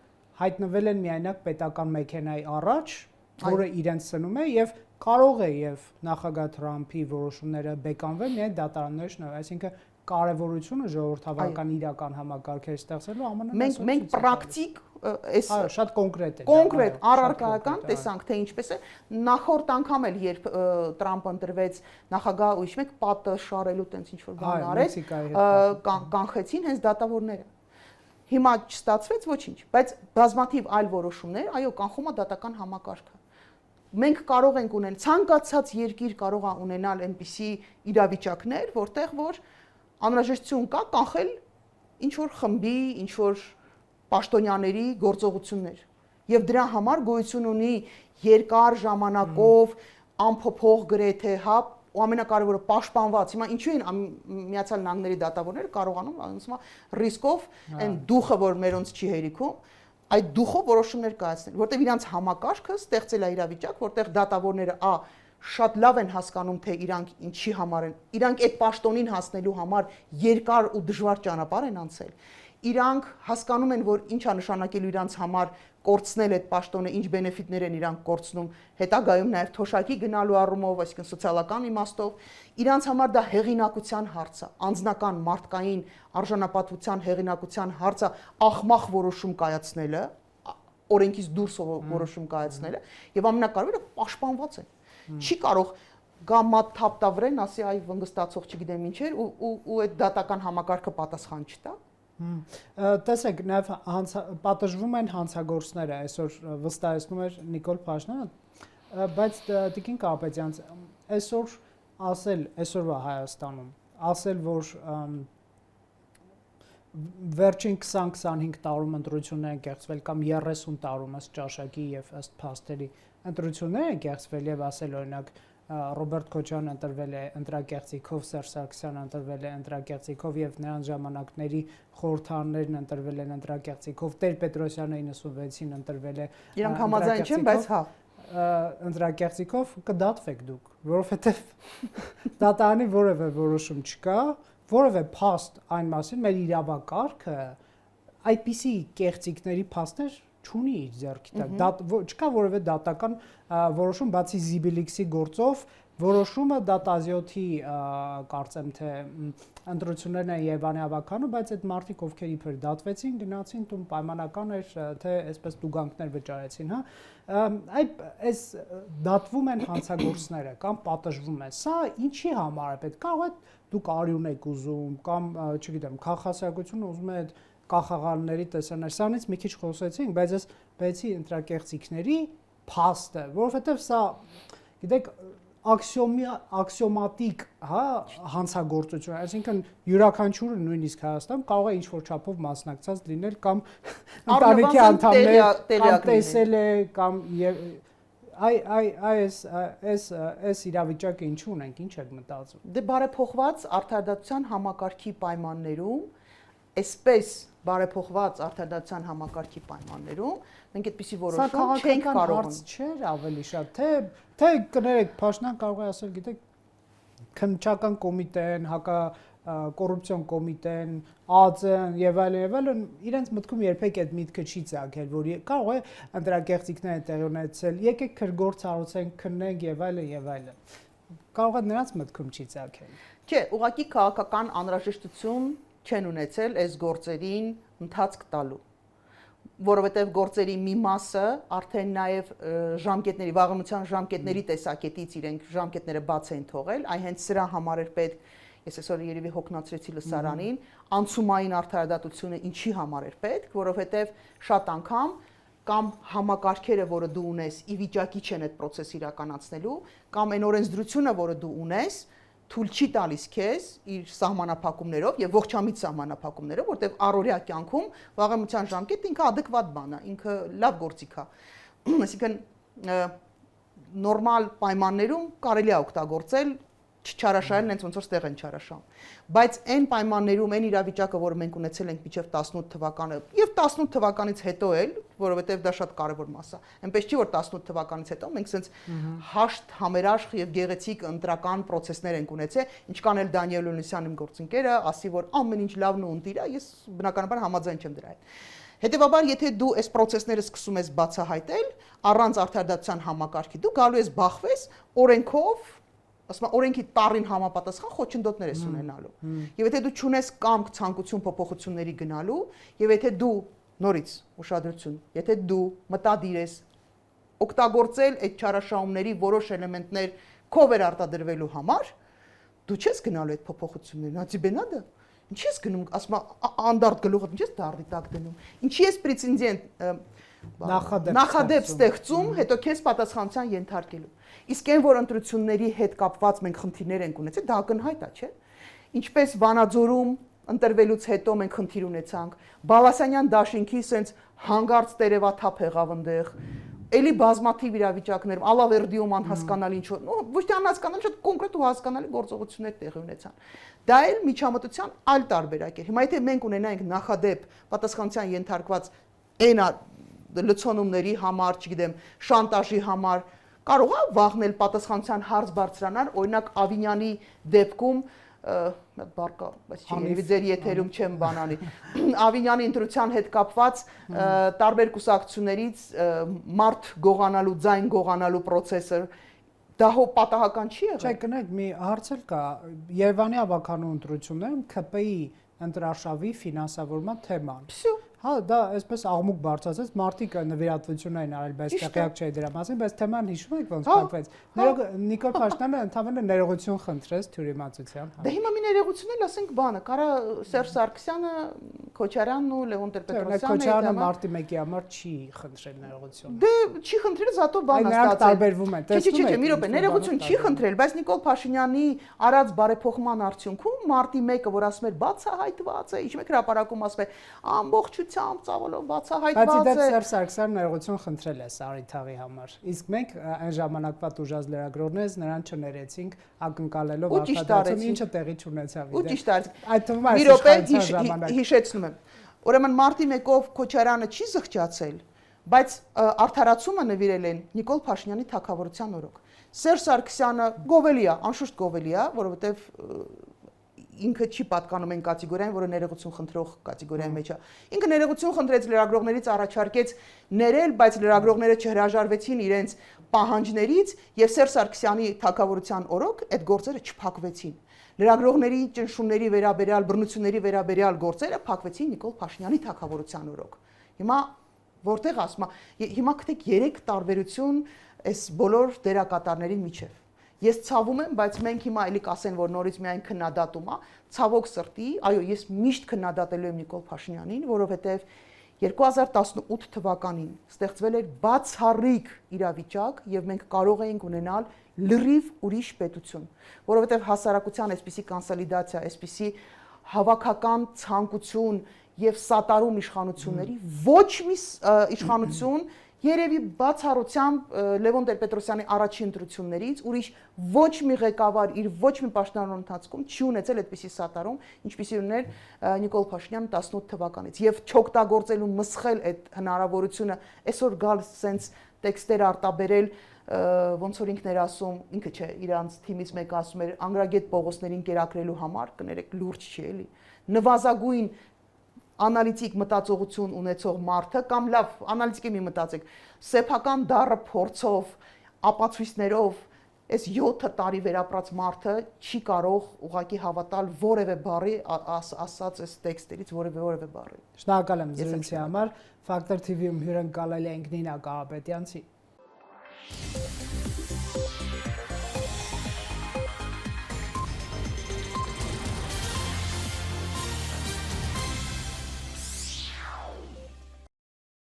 [SPEAKER 1] հայտնվել են միայնակ պետական մեքենայի առաջ, որը իրենց սնում է եւ կարող է եւ նախագահ Թրամփի որոշումները բեկանվել միայն դատարանների շնորհիվ, այսինքն կարևորությունը ժողովրդավարական իրական համակարգեր ստեղծելու ԱՄՆ-ն
[SPEAKER 2] մենք պրակտիկ այս
[SPEAKER 1] շատ կոնկրետ է
[SPEAKER 2] կոնկրետ առարկայական տեսանք թե ինչպես է նախորդ անգամ էլ երբ Տրամփը ընտրվեց նախագահ ու իշմեք պատը շարելու տենց ինչ որ բան արեց կանխեցին հենց դատավորները հիմա չստացվեց ոչինչ բայց բազմաթիվ այլ որոշումներ այո կանխում է դատական համակարգը մենք կարող ենք ունենալ ցանկացած երկիր կարող է ունենալ այնպիսի իրավիճակներ որտեղ որ անհրաժեշտություն կա կանխել ինչ որ խմբի, ինչ որ պաշտոնյաների գործողություններ։ Եվ դրա համար գոյություն ունի երկար ժամանակով անփոփոխ գրեթե, հա, ու ամենակարևորը պաշտպանված։ Հիմա ինչու են Միացյալ Նահանգների դատավորները կարողանում, ասում եմ, ռիսկով այն դուխը, որ մերոնց չի հերիքում, այդ դուխով որոշումներ կայացնել, որտեղ իրանց համակարգը ստեղծել է իրավիճակ, որտեղ դատավորները շատ լավ են հասկանում թե իրանք ինչի համար են իրանք այդ պաշտոնին հասնելու համար երկար ու դժվար ճանապարհ են անցել իրանք հասկանում են որ ինչ է նշանակելու իրանք համար կորցնել այդ պաշտոնը ինչ բենեֆիտներ են իրանք կորցնում հետագայում նաև թոշակի գնալու առումով այսինքն սոցիալական իմաստով իրանք համար դա հեղինակության հարց է անձնական մարդկային արժանապատվության հեղինակության հարց է ախմախ որոշում կայացնելը օրենքից դուրս որոշում կայացնելը եւ ամենակարևորը պաշտպանված է չի կարող գամա թափտավրեն, ասի այ վնգստացող չգիտեմ ինչեր ու այդ դատական համակարգը պատասխան չտա։
[SPEAKER 1] Տեսեք, նաև պատժվում են հանցագործները, այսօր վստահեցնում էր Նիկոլ Փաշինյանը, բայց Տիկին Կարապետյան, այսօր ասել, այսօրվա Հայաստանում, ասել, որ վերջին 20-25 տարում ընտրություններ են կեղծվել կամ 30 տարում ըստ ճաշակի եւ ըստ փաստերի ընտրություններ են կեղծվել եւ ասել օրինակ Ռոբերտ Քոչարյանը ընտրվել է ընտրակեղծիքով, Սերժ Սարգսյանը ընտրվել է ընտրակեղծիքով եւ նրանց ժամանակների խորհրդարաններն ընտրվել են ընտրակեղծիքով, Տեր-Պետրոսյանը 96-ին ընտրվել է։
[SPEAKER 2] Իրանք համաձայն չեն, բայց հա
[SPEAKER 1] ընտրակեղծիքով կդատվեք դուք, որովհետեւ դատարանի որևէ որոշում չկա, որևէ փաստ այն մասին մեր իրավակարգը այդպիսի կեղծիքների փաստեր չունի իր ձեռքի տակ չկա որևէ դատական որոշում բացի Զիբիլիքսի գործով որոշումը դատազյոթի կարծեմ թե ընտրություններն են Երևանի ավականու բայց այդ մարդիկ ովքեր իբր դատվեցին գնացին տուն պայմանական էր թե այսպես տուգանքներ վճարեցին հա այս դատվում են հանցագործները կամ պատժվում են սա ինչի համար է պետք կարող է դուք արյուն եք ուզում կամ չգիտեմ քաղաքացիությունը ուզում է այդ կախաղանների տեսաներ սրանից մի քիչ խոսեցինք բայց այս բեցի ընտրակեղծիքների փաստը որովհետև սա գիտեք աքսիոմատիկ հա հանցագործություն այսինքն յուրաքանչյուրը նույնիսկ Հայաստանում կարող է ինչ-որ չափով մասնակցած լինել կամ ընտանիքի անդամներ կամ տեսել է կամ այս իրավիճակը ինչու ունենք ինչ եք մտածում
[SPEAKER 2] դե բարեփոխված արդարադատության համակարգի պայմաններում այսպես բարեփոխված արդարադատության համակարգի պայմաններում մենք այդպիսի որոշում չենք կարող
[SPEAKER 1] չէր ավելի շատ թե կներեք Փաշինյան կարող է ասել գիտեք քննչական կոմիտեն հակա կոռուպցիոն կոմիտեն ԱԾ-ն եւ այլն իրենց մտքում երբեք այդ միտքը չի ցակել որ կարող է ընտրակեղծիքներ տեղի ունեցել եկեք քրգործ հարուցենք քննենք եւ այլն կարող է նրանց մտքում չի ցակել
[SPEAKER 2] չէ ուղղակի քաղաքական անհրաժեշտություն չեն ունեցել այս գործերին ընթացք տալու որովհետև գործերի մի մասը արդեն նաև ժամկետների վաղեմության ժամկետների տեսակետից իրենք ժամկետները բաց են թողել այ հենց սրա համար էր պետք ես այսօր երևի հոգնածրեցի լսարանին անցումային արդարադատությունը ինչի համար էր պետք որովհետև շատ անգամ կամ համակարգերը որը դու ունես ի վիճակի չեն այդ process իրականացնելու կամ այն օրենսդրությունը որը դու ունես թույլ չի տալիս քեզ իր սահմանափակումներով եւ ողջամիտ սահմանափակումներով, որտեղ առօրյա կյանքում վաղեմության ժամկետը ինքը adekvat բան է, ինքը լավ գործիք է։ Այսինքն նորմալ պայմաններում կարելի է օգտագործել չարաշահելն հենց ոնց որ ստեղ են չարաշահում։ Բայց այն պայմաններում, այն իրավիճակը, որը մենք ունեցել ենք մինչև 18 թվականը եւ 18 թվականից հետո էլ, որովհետեւ դա շատ կարեւոր մաս է։ Այնպես չի որ 18 թվականից հետո մենք sense հաշտ, համերաշխ եւ գեղեցիկ ընտրական process-ներ ենք ունեցել, ինչքան էլ Դանիել Լունիսյան իմ գործընկերը ասի, որ ամեն ինչ լավն ու ընտիր է, ես բնականաբար համաձայն չեմ դրա հետ։ Հետևաբար, եթե դու այս process-ները սկսում ես բացահայտել, առանց արդարադատության համակարգի, դու գալու ես բախվես օրենքով, ասում եմ, օրենքի տառին համապատասխան խոչընդոտներ ես ունենալու։ Եվ եթե դու չունես կամք ցանկություն փոփոխությունների գնալու, եւ եթե դու նորից ուշադրություն, եթե դու մտադիր ես օգտագործել այդ չարաշահումների որոշ էլեմենտներ քո վերարտադրվելու համար, դու չես գնալու այդ փոփոխություններին, հացի բենադը։ Ինչի ես գնում, ասում եմ, անդարտ գլուխը, ինչի ես դարդի տակ դնում։ Ինչի ես պրեցեդենտ նախադեպ ստեղծում, հետո քեզ պատասխանատվության ենթարկելու։ Իսկ այն որ ընտրությունների հետ կապված մենք խնդիրներ ենք ունեցել, դա ակնհայտ է, չէ՞։ Ինչպես Վանաձորում ընտրվելուց հետո մենք խնդիր ունեցանք, Բալասանյան դաշինքի սենց հանգարց տերևաթափ եղավ այնտեղ, էլի բազմաթիվ իրավիճակներում, Ալավերդիում անհասկանալի ինչ որ, ոչ թե անհասկանալի, շատ կոնկրետ ու հասկանալի գործողություններ տեղի ունեցան։ Դա էլ միջամտության այլ տարբերակ է։ Հիմա եթե մենք ունենայինք նախադեպ պատասխանատվության ենթարկված այն լցոնումների համար, չգիտեմ, շանտաժի համար, կարող է վաղնել պատասխանատվության հարց բարձրանալ, օրինակ Ավինյանի դեպքում բարկա, բայց չի ձեր եթերում չեմ բանանի։ Ավինյանի ընտրության հետ կապված տարբեր կուսակցություններից մարդ գողանալու, ձայն գողանալու process-ը դա հո պատահական չի եղել։
[SPEAKER 1] Չէ, կնեք, մի հարց էլ կա։ Երևանի ավականու ընտրություններում ՔՊ-ի ընտրարշավի ֆինանսավորման թեման։ Հա, դա այսպես աղմուկ բարձրացած, մարդիկ նվիրատվություն էին արել, բայց տեղյակ չէի դրա մասին, բայց թեման հիշում եք ոնց փակվեց։ Նիկոլ Փաշինյանը ընդհանրապես ներողություն խնդրեց թյուրիմացության։
[SPEAKER 2] Դե հիմա մի ներողություն էլ ասենք բանը, կարա Սերժ Սարգսյանը, Քոչարյանն ու Լևոն Տեր-Պետրոսյանը
[SPEAKER 1] Քոչարյանը մարտի 1-ի համար չի խնդրել ներողություն։
[SPEAKER 2] Դե չի խնդրել, զատո բան է
[SPEAKER 1] ստացել։ Տարբերվում են,
[SPEAKER 2] տեսնում եք։ Մի րոպե, ներողություն չի խնդրել, բայց Նիկոլ Փաշինյանի արած բարեփոխման արդյունքում մարտի 1-ը, որ ասում էր բացահայտված է, իջում եք հրապարակում ասում է ամբողջությամբ ծավալով բացահայտված է։
[SPEAKER 1] Բայց դեռ Սերժ Սարգսյանը ներողություն խնդրել է Սարի թաղի համար։ Իսկ մենք այն ժամանակվա տուժած լրագրողներից նրան չներեցինք ակնկալելով արտադրություն, ինչը տեղի չունեցավ։
[SPEAKER 2] Ու ճիշտ արեցիք։
[SPEAKER 1] Այդ թվում է
[SPEAKER 2] մի րոպե հիշեցնում եմ։ Ուրեմն մարտի 1-ով Քոչարյանը չի զղջացել, բայց արդարացումը նվիրել են Նիկոլ Փաշինյանի թագավորության օրոք։ Սերժ Սարգսյանը գովելի է, անշուշտ գովելի է, որովհետև ինքը չի պատկանում այն կատեգորիային, որը ներողություն խնդրող կատեգորիայի մեջ է։ Ինքը ներողություն խնդրեց լրագրողներից, առաջարկեց ներել, բայց լրագրողները չհրաժարվեցին իրենց պահանջներից եւ Սերժ Սարգսյանի թագավորության օրոք այդ գործերը չփակվեցին։ Լրագրողների ճնշումների վերաբերյալ, բռնությունների վերաբերյալ գործերը փակվեցին Նիկոլ Փաշինյանի թագավորության օրոք։ Հիմա որտեղ ասում եմ, հիմա գտեք 3 տարբերություն այս բոլոր դերակատարների միջև։ Ես ցավում եմ, բայց մենք հիմա էլի կասեն, որ նորից միայն քննադատում է, ցավոք սրտի, այո, ես միշտ քննադատելու եմ Նիկոլ Փաշինյանին, որովհետև 2018 թվականին ստեղծվել էր բացառիկ իրավիճակ եւ մենք կարող էինք ունենալ լրիվ ուրիշ պետություն, որովհետև հասարակության այսպիսի կոնսոլիդացիա, այսպիսի հավաքական ցանկություն եւ սատարում իշխանությունների ոչ մի իշխանություն երևի բացառությամբ Լևոն Տեր-Պետրոսյանի առաջին ընտրություններից ուրիշ ոչ մի ղեկավար իր ոչ մի պաշտոնական ընթացքում չի ունեցել այդպիսի սատարում, ինչպիսի ուներ Նիկոլ Փաշինյանը 18 թվականից եւ չօգտագործելու մսխել այդ հնարավորությունը այսօր գալ սենց տեքստեր արտաբերել ոնց որ ինքն էր ասում, ինքը չէ, իրանց թիմից մեկը ասում էր Անգրագետ Պողոսներին կերակրելու համար, կներեք լուրջ չի էլի, նվազագույն անալիտիկ մտածողություն ունեցող մարդը կամ լավ անալիտիկ մի մտածեք սեփական դառը փորձով ապացույցներով այս 7 տարի վերապրած մարդը չի կարող ուղղակի հավատալ որևէ բառի ասած այս տեքստերից որևէ բառի։
[SPEAKER 1] Շնորհակալ եմ զրույցի համար։ Factor TV-ում հյուրընկալել ենք Նինա Կարապետյանցի